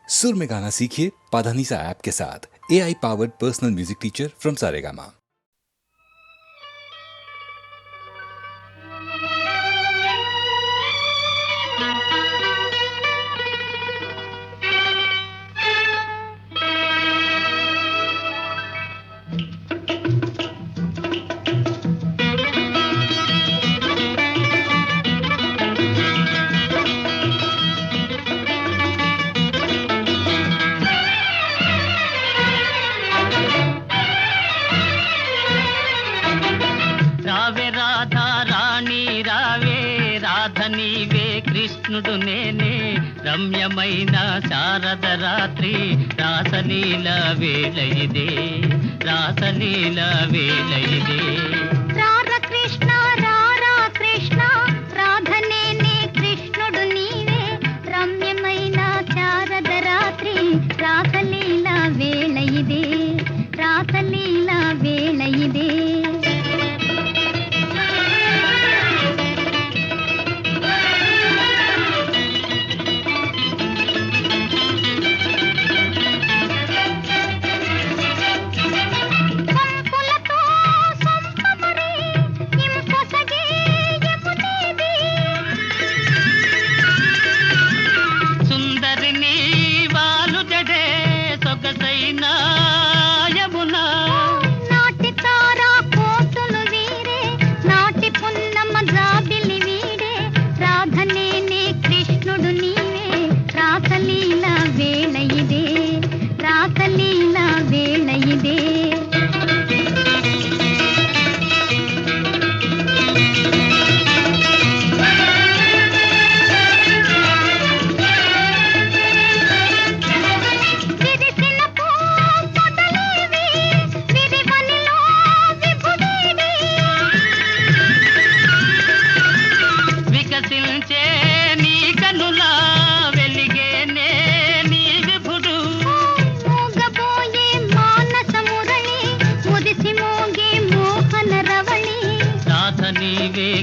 सुर में गाना सीखिए पाधानीसा ऐप के साथ। AI powered personal music teacher from Saregama. కృష్ణుడు నేనే రమ్యమైన శారద రాత్రి రాసలీల వేళ ఇదే రాసలీల వేళ ఇదే రారా కృష్ణ రారా కృష్ణ రాధనేనే కృష్ణుడు నీవే రమ్యమైన శారద రాత్రి రాసలీల వేళ ఇదే రాసలీల వేళ ఇదే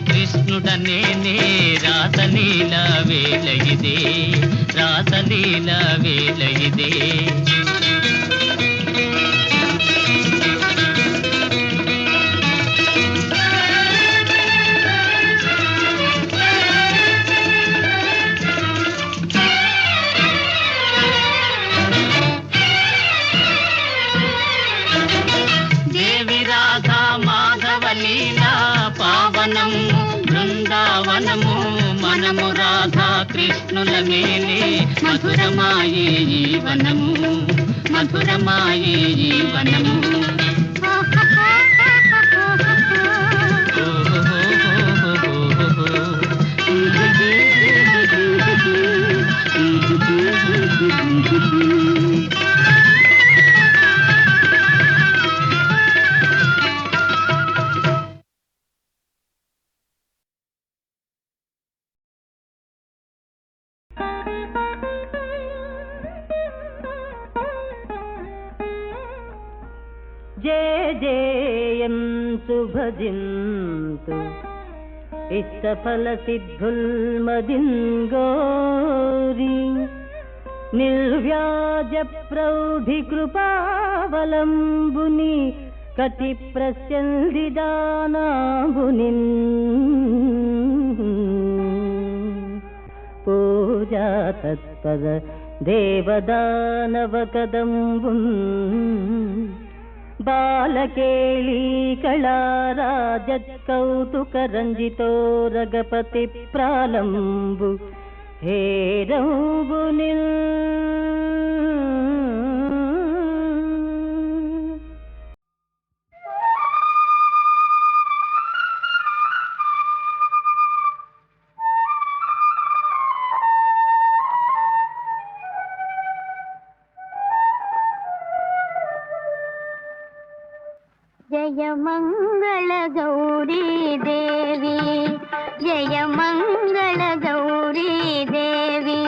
కృష్ణుడనేనే రాసలీల వేళ ఇదే రాసలీల వేళ ఇదే దేవి రాధా మాధవ లీలా పావనము బృందావనము మనము రాధా కృష్ణుల మేలే మధురమాయే ఈ వనము మధురమాయే ఈ వనము జయంతు భజింతు ఇష్టఫలసిద్ధుల్మదింగోరి నిర్వ్యాజ ప్రౌఢి కృపావలంబుని కటి ప్రస్యందిదానాంబునిన్ పూజా తత్పర దేవదానవ కదంబున్ బాలకేళీ కళారాజత్కౌతుక రంజితో రగపతి ప్రాలంబు హేరంబునిల్ జయ మంగళ గౌరీ దేవి జయ మంగళ గౌరీ దేవి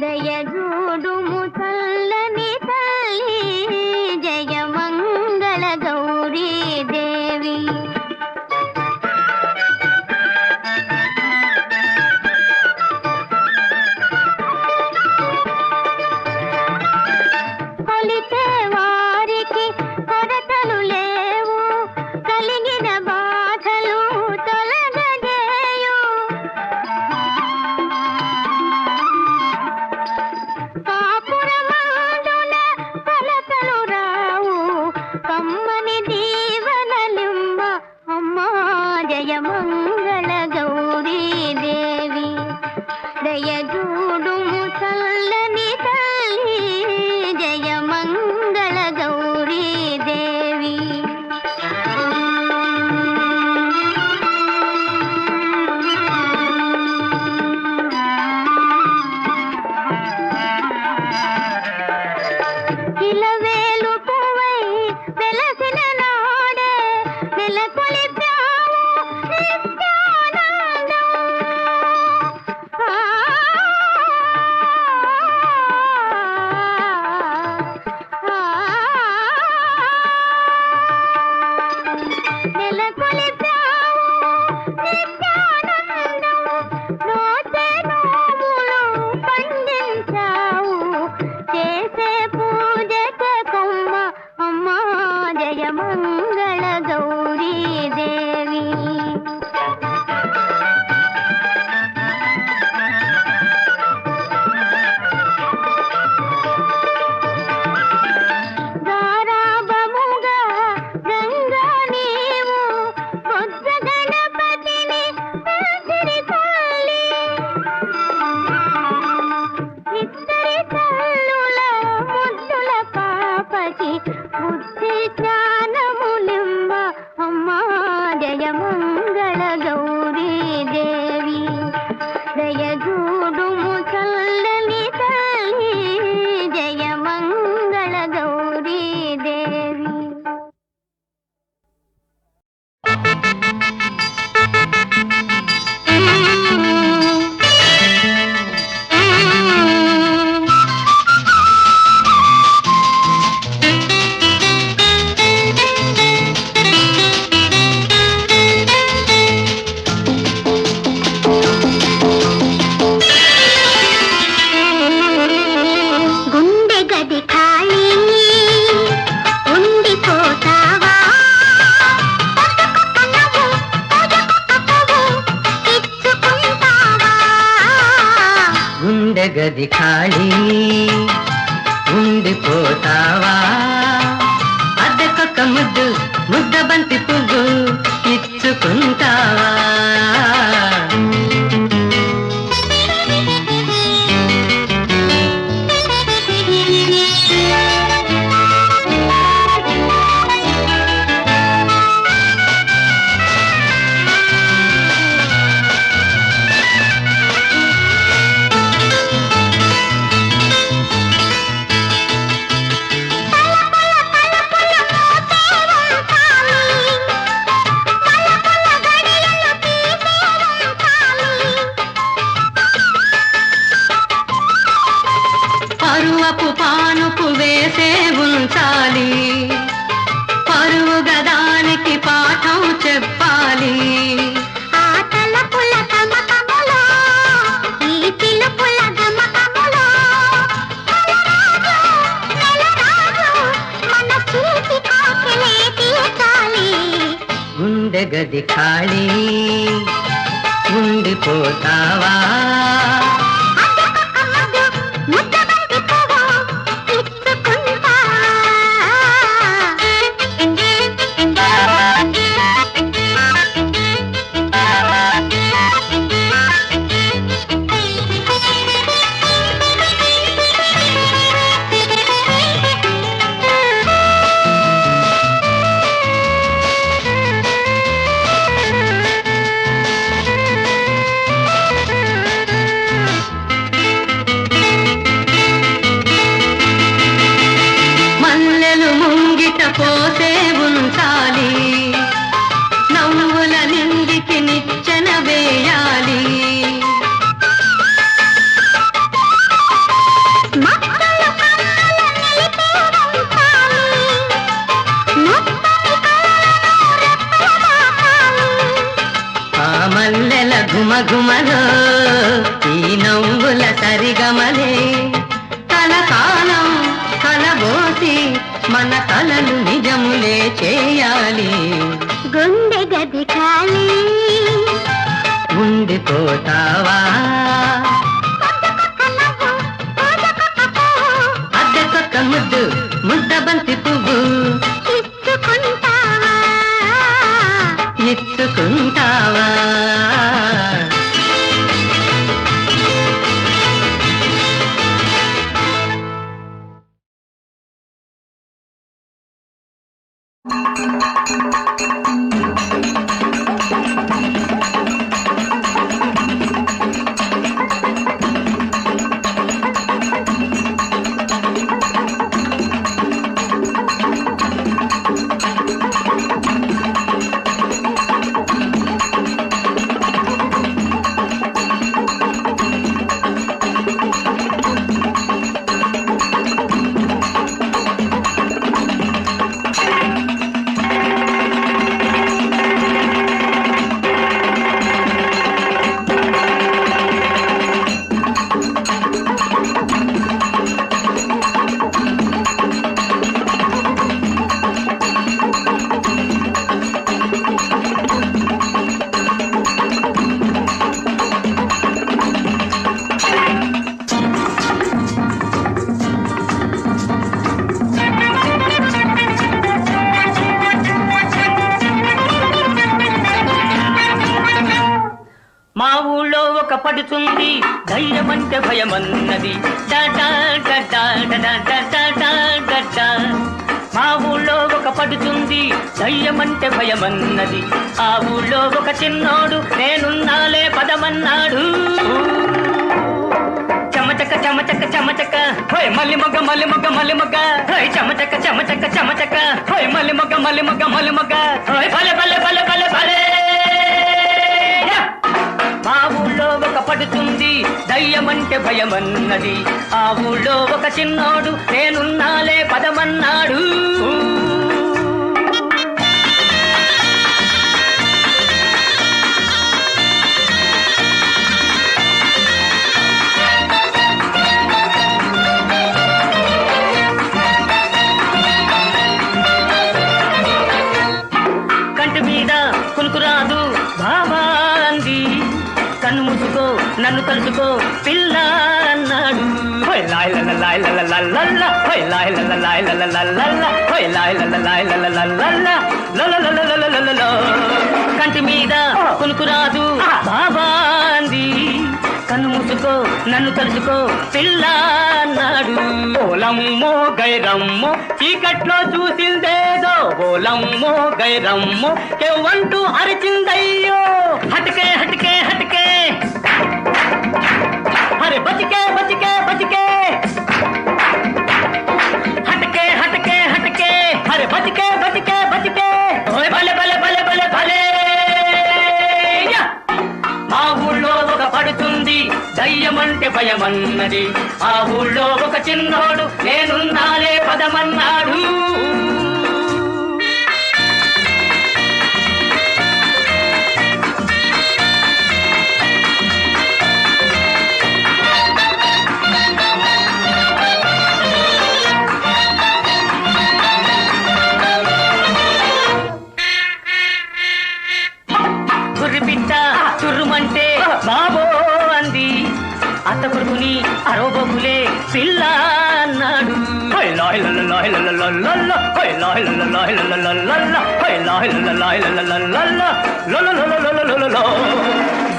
దయ జూడుము చల్లని తల్లి జయ మంగళ గౌరీ దేవి వారికి బుద్ధి జ్ఞానములిమ్మ అమ్మా జయ మంగళ గౌరీ దేవి దయజూడుము చల్లని తల్లి జయ మంగళ గౌరీ దేవి. గది ఖాళీ ఉండిపోతావా అద్దెకొక్క ముద్దు ముద్ద బంతి పువ్వు ఇచ్చుకుంటావా పరువపు పానుపు వేసే ఉంచాలి పరువు గదానికి పాఠం చెప్పాలి ఆటల పుల తమకములో ఈ పిలుపుల గమకములో నెలరాజు మన చీటి కాకెలే తీర్చాలి గుండె గది ఖాళీ ఉండిపోతావా పోసే ఉంచాలి నవ్వుల నిందికి నిచ్చెన వేయాలి ఆ మల్లెల ఘుమఘుమలో ఈ నవ్వుల సరిగమలే కలకాలం కలబోసి మన కలలు నిజములే చేయాలి గుండె గది ఖాళీ ఉండిపోతావా అద్దెకొక్క ముద్దు ముద్ద బంతి పువ్వు ఇచ్చుకుంటావా మా ఊళ్ళో ఒక పడుతుంది ధైర్యమంటే భయమన్నది ధైర్యమంటే భయమన్నది ఆ ఊళ్ళో ఒక చిన్నోడు నేనున్నాలే పదమన్నాడు చమచక చమచక చమచక హోయ్ మల్లి మొగ్గ మల్లి మొగ్గ మల్లి మొగ్గ హోయ్ చమచక చమచక చమచక హోయ్ మల్లి మొగ్గ మల్లి మొగ్గ మల్లి మొగ్గ హోయ్ భలే భలే భలే భలే భలే మా ఊళ్ళో ఒక పడుతుంది దయ్యమంటే భయమన్నది ఆ ఊళ్ళో ఒక చిన్నోడు నేనున్నాలే పదమన్నాడు కునుకురాదు బాబా అంది కన్ను మూసుకో నన్ను తలుచుకో పిల్ల అన్నాడు కంటి మీద కునుకురాదు బాబా అంది కన్ను మూసుకో నన్ను తలుచుకో పిల్ల అన్నాడు ఓలమ్మో గైరమ్మో చీకట్లో చూసిందేదో ఓలమ్మో గైరమ్మో కేవంటూ అరిచిందయ్యో హటకే హటకే హటకే అరే బతికే బతికే బతికే హటకే హటకే హటకే అరే బతికే బతికే బతికే భలే భలే భలే భలే భలే మా ఊళ్ళో ఒక పడుతుంది దయ్యమంటే భయమన్నది ఆ ఊళ్ళో ఒక చిన్నోడు నేనున్నాలే పదమన్నాడు గుర్రిపిట్ట చుర్రుమంటే బాబో అంది అత్త కొడుకుని అరోబబులే పిల్ల అన్నాడు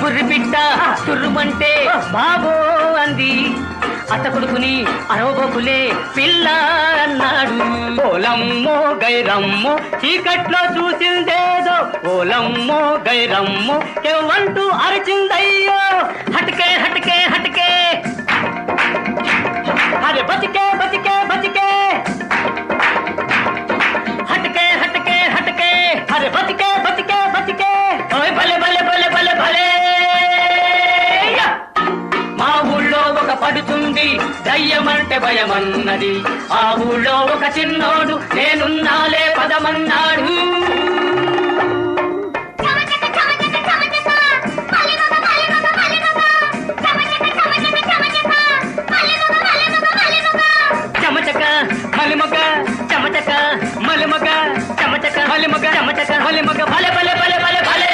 గుర్రిపిట్ట చుర్రుమంటే బాబో అంది అత్త కొడుకుని అరోబబులే పిల్ల అన్నాడు ఓలమ్మో గైరమ్మో చీకట్లో చూసిందేదో ఓలమ్మో గైరమ్మో కేవంటూ అరిచిందయ్యో హటకే హటకే హటకే అరే బతికే బతికే బతికే హటకే హటకే హటకే అరే బతికే బతికే బతికే భలే భలే భలే భలే భలే మా ఊళ్ళో ఒక పడుతుంది దయ్యమంటే భయమన్నది ఆ ఊళ్ళో ఒక చిన్నోడు నేనున్నాలే పదమన్నాడు చమచక మలిమగ చమచక మలిమగ చమచక మలిమగ చమచక మలిమగ భలే భలే భలే భలే భలే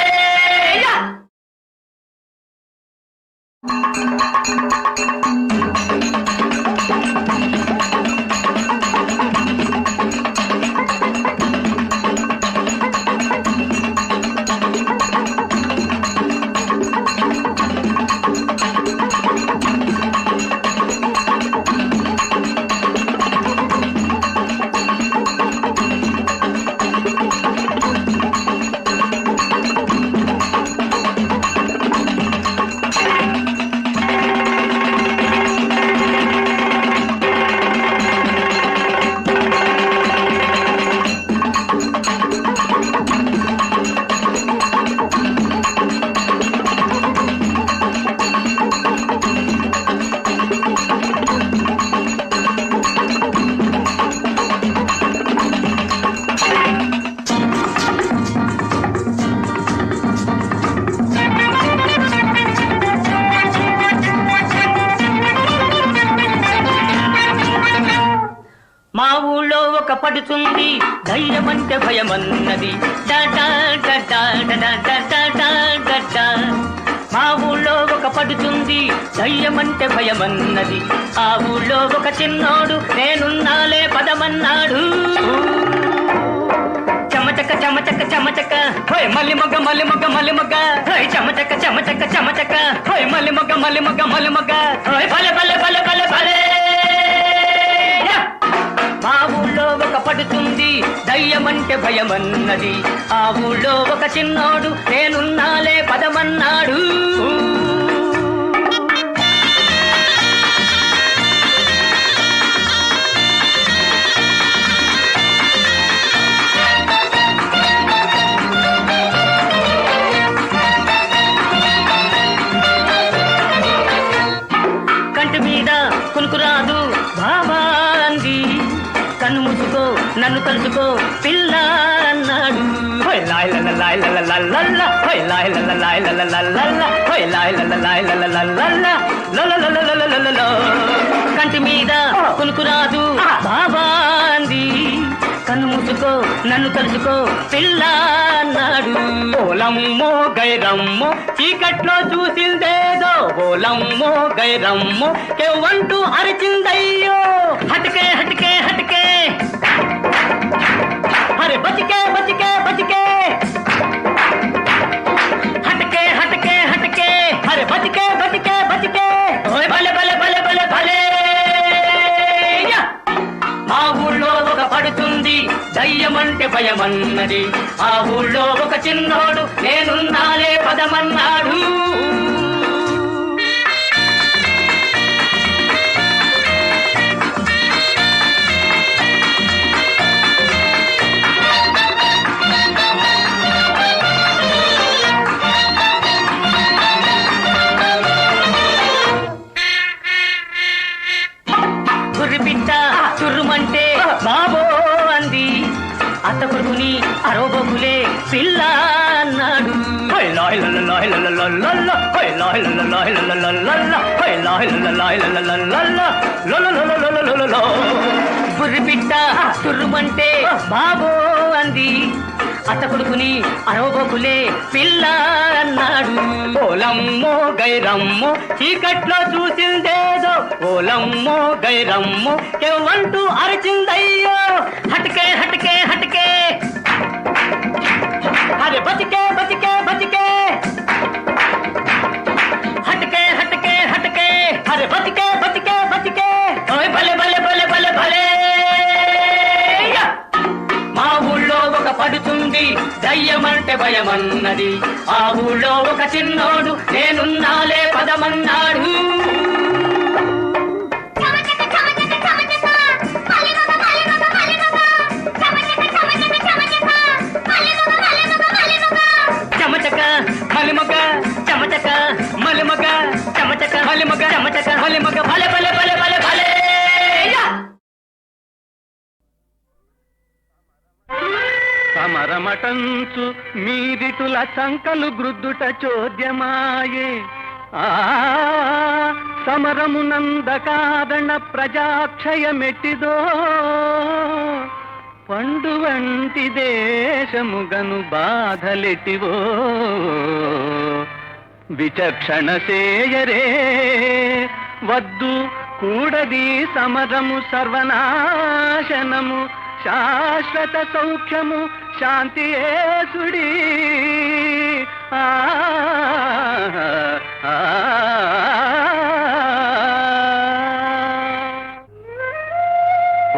మా ఊళ్ళో ఒక పడుతుంది ధైర్యమంటే భయమన్నది మా ఊళ్ళో ఒక పడుతుంది ధైర్యమంటే భయమన్నది ఆ ఊళ్ళో ఒక చిన్నోడు నేనున్నాలే పదమన్నాడు చమచక చమచక చమచక హోయ్ మల్లి మొగ్గ మల్లి మొగ్గ మల్లి మొగ్గ హోయ్ చమచక చమచక చమచక హోయ్ మల్లి మొగ్గ మల్లి మొగ్గ మల్లి మొగ్గ హోయ్ భలే భలే భలే భలే భలే మా ఊళ్ళో ఒక పడుతుంది దయ్యమంటే భయమన్నది. ఆ ఊళ్ళో ఒక చిన్నోడు నేనున్నాలే పదమన్నాడు. కునుకురాదు బాబా అంది. కన్ను మూసుకో నన్ను కలుసుకో పిల్ల అన్నాడు. కంటి మీద కునుకురాదు బాబా అంది. కన్ను మూసుకో నన్ను కలుసుకో పిల్ల అన్నాడు. ఓలమ్మో గైరమ్మో చీకట్లో చూసిందేదో ఓలమ్మో గైరమ్మో కెవ్వంటూ అరిచిందయ్యో. హటకే హటకే హటకే అరే బతికే బతికే బతికే హటకే హటకే హటకే అరే బతికే బతికే బతికే. భలే భలే భలే భలే భలే. మా ఊళ్ళో ఒక పడుతుంది దయ్యమంటే భయమన్నది. ఆ ఊళ్ళో ఒక చిన్నోడు నేనున్నాలే పదమన్నాడు. గుర్రిపిట్ట చుర్రుమంటే బాబో అంది. అత్త కొడుకుని అరోబకులే పిల్ల అన్నాడు. గుర్రిపిట్ట చుర్రుమంటే బాబో అంది. అత్త కొడుకుని అరోబకులే పిల్ల అన్నాడు. ఓలమ్మో గైరమ్మో చీకట్లో చూసిందేదో ఓలమ్మో గైరమ్మో కెవ్వంటూ అరిచిందయ్యో. హటకే హటకే హటకే అరే బతికే బతికే బతికే హటకే హటకే హటకే అరే బతికే బతికే బతికే. భలే భలే భలే భలే భలే. మా ఊళ్ళో ఒక పడుతుంది దయ్యమంటే భయమన్నది. ఆ ఊళ్ళో ఒక చిన్నోడు నేనున్నాలే పదమన్నాడు. చమచక మలిమగ చమచక మలిమగ చమచక మలిమగ చమచక మలిమగ భలే భలే భలే భలే భలే. సమరమటంచు మీదిటుల సంకలు గ్రుద్దుట చోద్యమాయే. ఆ సమరమునందకాదణ ప్రజాక్షయమెట్టిదో పండు వంటి దేశముగను బాధలెట్టివో. విచక్షణ సేయరే వద్దు కూడది సమరము సర్వనాశనము శాశ్వత సౌఖ్యము శాంతియేసుడి.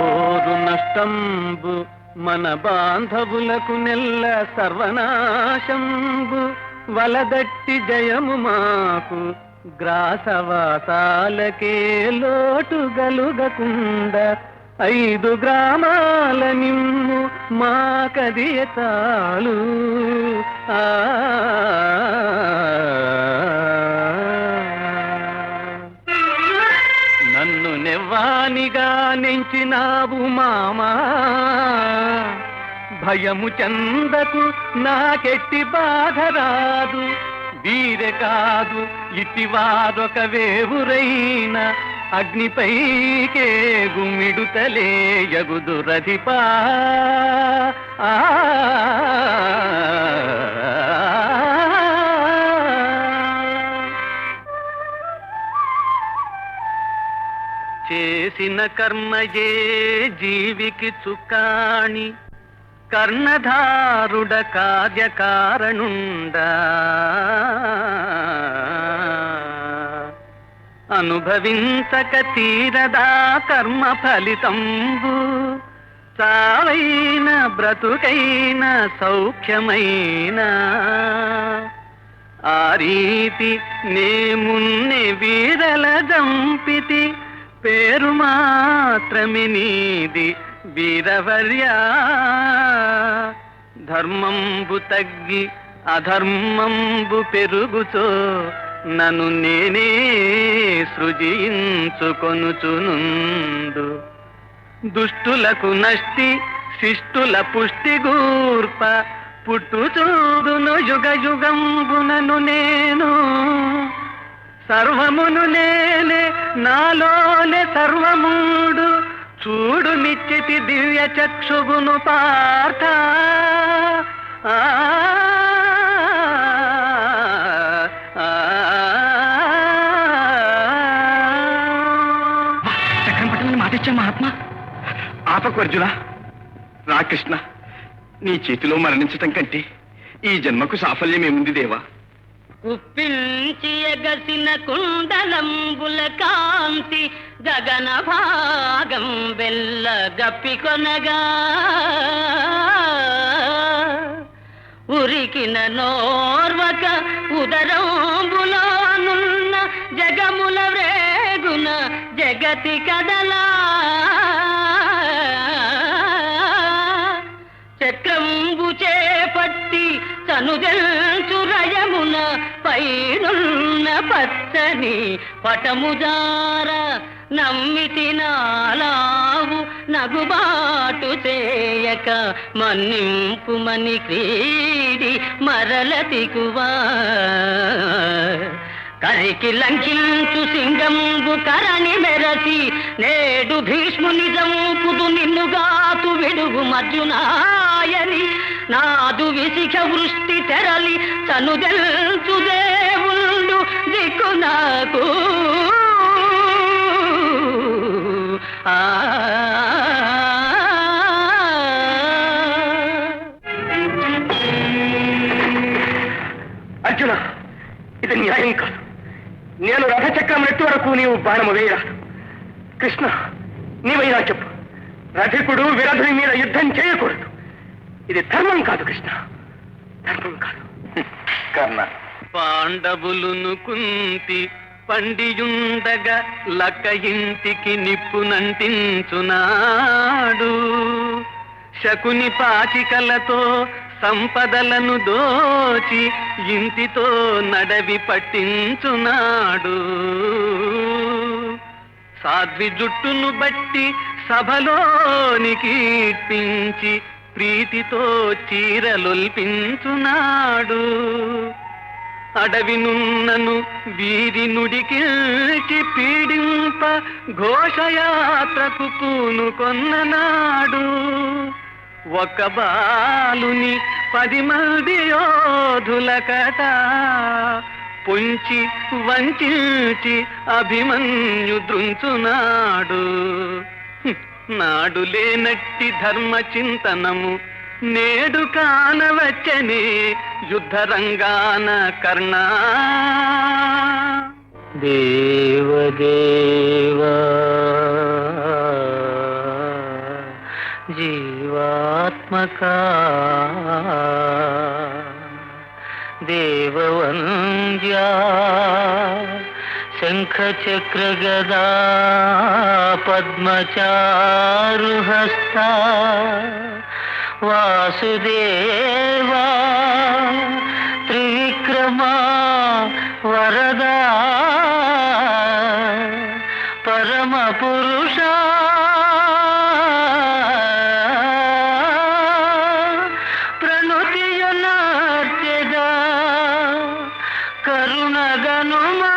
ఓరు నష్టంబు మన బాంధవులకు నెల్ల సర్వనాశంబు వలదట్టి జయము మాకు గ్రాసవాసాలకే లోటు గలుగకుండా 5 గ్రామాల నిమ్ము మా కదియ చాలు. నన్ను నెవ్వానిగా నెంచినావు మామా భయము చందకు నాకెట్టి బాధ రాదు. వీరె కాదు ఇటివారొక వేవురైన అగ్నిపైకే గుమిడుతలే యగుదురధిపా. చేసిన కర్మయే జీవికి చుక్కాణి కర్ణధారుడ కార్యకారణుండా. అనుభవించక తీరదా కర్మ ఫలితంబు చావైన బ్రతుకైన సౌఖ్యమైన ఆ రీతి నేమున్నె వీరల జంపితి పేరు మాత్రమే నీది వీరవర్యా ధర్మంబు తగ్గి అధర్మంబు పెరుగుచో నన్ను నేనే సృజించుకొనుచునుండు దుష్టులకు నష్టి శిష్టుల పుష్టి గూర్ప పుట్టుచూడును యుగ యుగంబునను నేను సర్వమును నేనే నాలోనే సర్వముడు చూడు మిచ్చితి దివ్య చక్షుగును పార్థ ఆ చక్రం పట్టమని మాటిచ్చా మహాత్మా. ఆపకర్జున రా కృష్ణ, నీ చేతిలో మరణించటం కంటే ఈ జన్మకు సాఫల్యమేముంది దేవా. ఉప్పించి ఎగసిన కుండలంబుల కాంతి గగన భాగం వెల్ల గప్పికొనగా ఉరికిన నోర్వక ఉదరంబులోనున్న జగముల వేగున జగతి కదలా చక్రంబు చేపట్టి తనుజల్చురయమున పైనున్న పచ్చని పటముజార నమ్మితి నాలావు నగుబాటు చేయక మన్నింపుమని క్రీడి మరలతికువా కరికి లంకించు సింగంబు కరణి మెరసి నేడు భీష్ముని జంపుదు నిన్నుగాతు విడుగు మర్జునాయని నాదు విసిఖ వృష్టి తెరలి తనుదెల్చు దేవుళ్ళు దిక్కు నాకు ఆ అర్జున, ఇది న్యాయం కాదు. నేను రథచక్రం ఎత్తు వరకు నీవు బాణము వేయరాదు. కృష్ణ, నీవైనా చెప్పు, రథికుడు విరధుని మీద యుద్ధం చేయకూడదు. ఇది ధర్మం కాదు కృష్ణ, ధర్మం కాదు. కర్ణ, పాండవులును కుంతి పండియుండగా లక్క ఇంటికి నిప్పునంటించునాడు శకుని పాచికలతో సంపదలను దోచి ఇంటితో నడవి పట్టించునాడు సాధ్వి జుట్టును బట్టి సభలోనికి ఇప్పించి ప్రీతితో చీరలొల్పించునాడు అడవినున్నను వీరి నుడికిల్చి పీడింప ఘోషయాత్రకు పూనుకొన్ననాడు ఒక బాలుని 10 మంది యోధుల కట పొంచి వంచి అభిమన్యు దృంచునాడు నాడు లేనట్టి ధర్మ చింతనము నేడు కానవచ్చనే యుద్ధరంగాన కర్ణ దేవదేవా జీవాత్మకా దేవవంద్యా శంఖ చక్ర గదా పద్మచారుహస్తా వాసుదేవా త్రివిక్రమా వరదా పరమ పురుష ప్రణుతియునార్చెదా కరుణగనుమా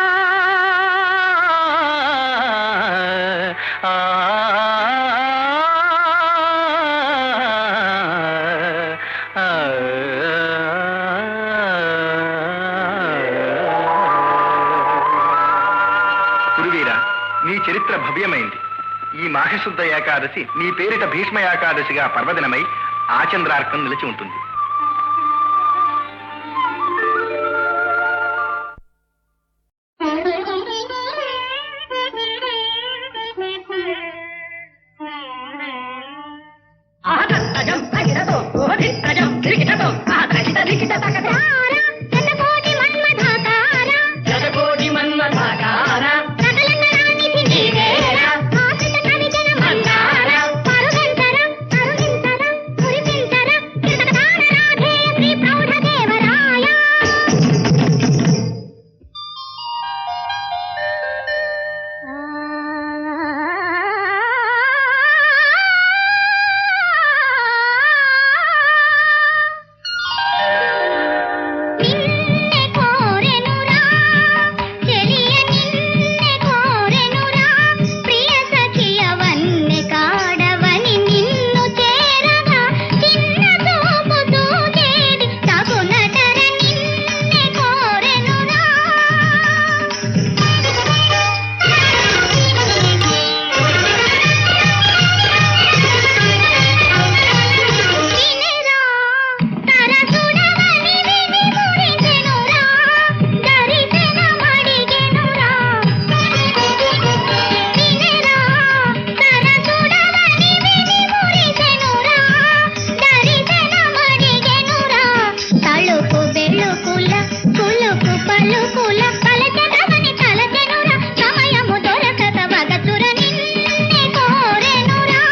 గురువీరా, నీ చరిత్ర భవ్యమైంది. ఈ మాఘశుద్ధ ఏకాదశి నీ పేరిట భీష్మ ఏకాదశిగా పర్వదినమై ఆచంద్రార్కం నిలిచి ఉంటుంది. దిరికిటతో ఆ తకిట దికిట తకట శతకోటి మన్మథాకార శతకోటి మన్మథాకార సకల నరానిధి నీవేరా ఆశిత కవిజన మందార పరుగంతర కరుణింతర మురిపింతర కృతదాన రాధే శ్రీ ప్రౌఢదేవరాయ నిన్నే కోరెనురా చెలియ నిన్నే కోరెనురా ప్రియ సఖియ వన్నె కాడవని నిన్ను చేరగా చిన్న చూపు చూచేది తగునటర నిన్నే కోరెనురా వినరా తరసుడవని విని మురిసెనురా దరిసెన మడిగెనురా వినరా తరసుడవని విని మురిసెనురా దరిసెన మడిగెనురా తలుపు బెలుకుల కులుకు పలుకుల పలచగవని తలచెనురా సమయము దొరకక వగచుర నిన్నే కోరెనురా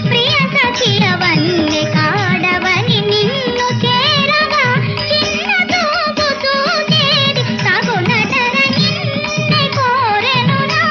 ప్రియ సఖియ వన్నె కాడవని నిన్ను చేరగా చిన్న చూపు చూచేది తగునటర నిన్నే కోరెనురా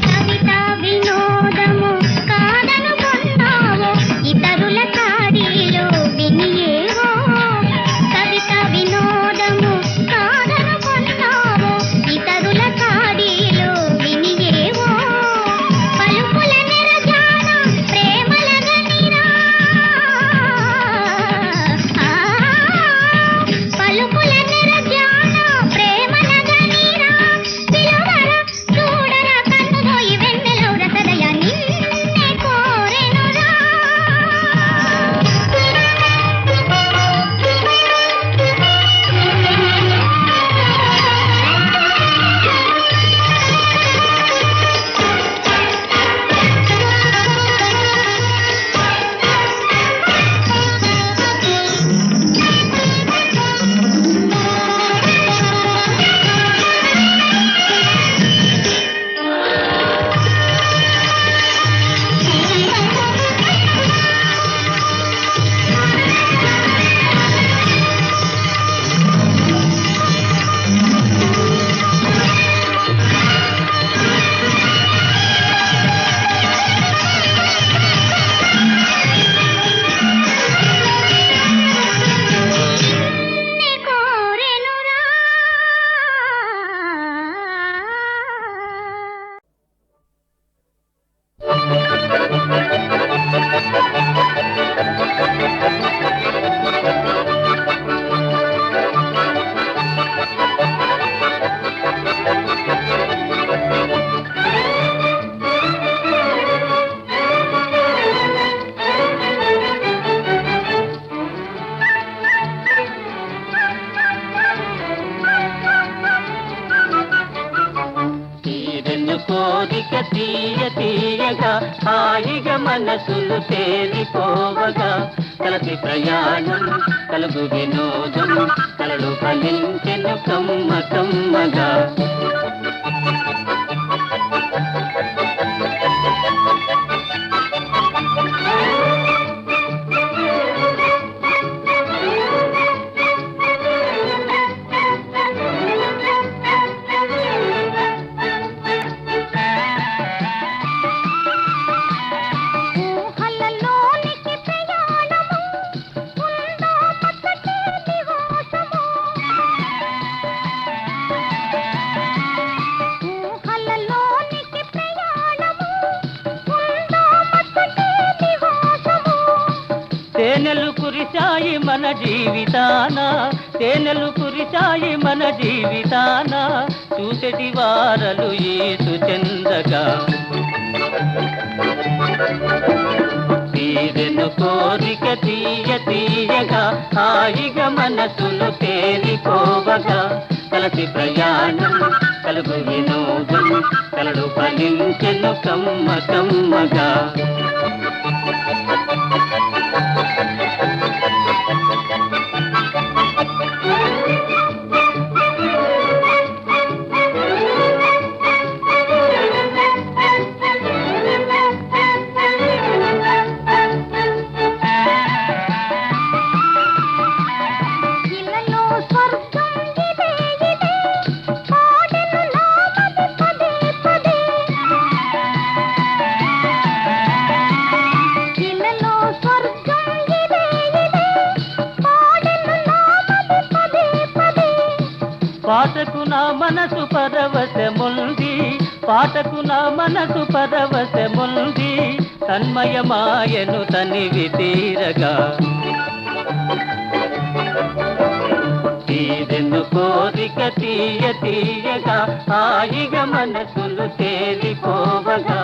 కవిత వినోదము కాదనుకున్నావో ఇతరుల కాడీలు వినియేవో కవిత వినోదము కాదనుకున్నావో ఇతరుల కాడీలు వినియేవో పలుకుల నిరజాన ప్రేమల గనిరా పలుకుల నిరజాన ప్రేమల గనిరా పిలువర చూడర కన్నుదోయి వెన్నెలౌర సదయ నిన్నే కోరెనురా నిన్నే కోరెనురా తీరెను కోరిక తీయ తీయగా హాయిగా మనసులు తేలిపోవగా కలసి ప్రయాణం కలుగు వినోదం కలలు ఫలించెను కమ్మ కమ్మగా ఊహలలోనికి ప్రయాణము ఉందో పచ్చటి నివాసము తేనెలు కురిశాయి మన జీవితాన, తేనెలు కురిశాయి మన జీవితాన, చూసెటి వారలు ఈసు చెందగా. తీరెను కోరిక తీయ తీయగా, హాయిగా మనసులు తేలిపోవగా, కలసి ప్రయాణం కలుగు వినోదం, కలడు ఫలించెను కమ్మ కమ్మగా. పాటకు నా మనసు పరవశముంది, పాటకు నా మనసు పరవశముంది, తన్మయమాయను తనివి తీరగా. తీరెను కోరిక తీయ తీయగా, హాయిగా మనసులు తేలిపోవగా,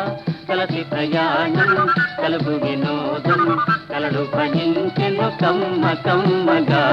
కలసి ప్రయాణం కలుగు వినోదం, కలడు భజించెను కమ్మ కమ్మగా.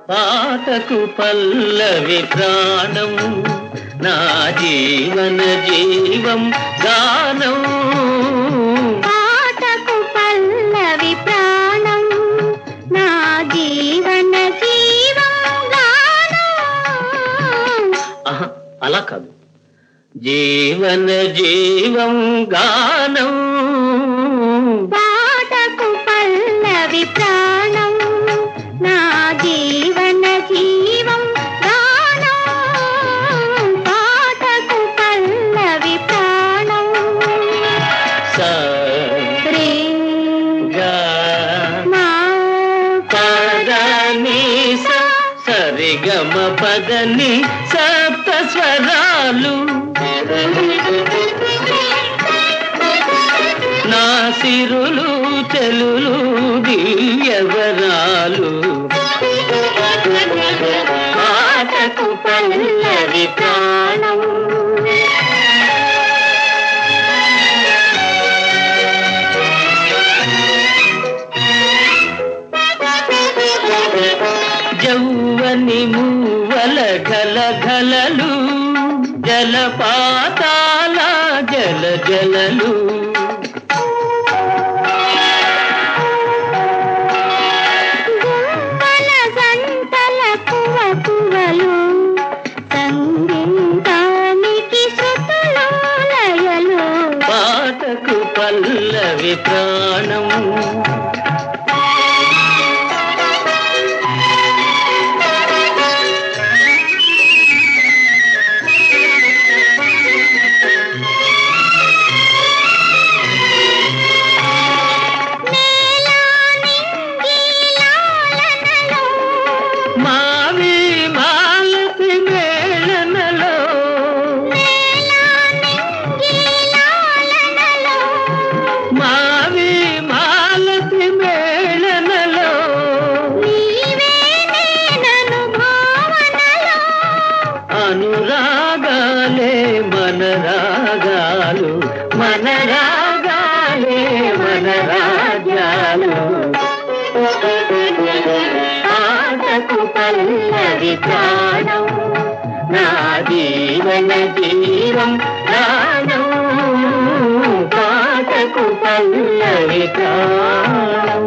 పాటకు పల్లవి ప్రాణం, నా జీవన జీవం గానం. పాటకు పల్లవి ప్రాణం, నా జీవన జీవం గానం. అలా కాదు, జీవన జీవం గానం. పాటకు పల్లవి ప్రాణం, నా జీవన జీవం గానం. పాటకు పల్లవి ప్రాణం. రే గా మా పద ని సరిగమ పదని సప్త స్వరాలు నా సిరులు చెలులు దివ్యవరాలు పాటకు పల్లవి ప్రాణం జౌవని మూవల ఘల ఘలలు జలపాతాల జల జలలు గుమ్మల గంటల కువ కువలు సంగీతానికి శృతులు లయలు పాటకు పల్లవి ప్రాణం మావి మాలతి మేళనలో మావి మాలతి మేళనలో అనురాగాలే మన రాగాలు మన రాగాలే మన రాజ్యాలు పాటకు పల్లవి ప్రాణం నా జీవన జీవం ప్రాణం పాటకు పల్లవి ప్రాణం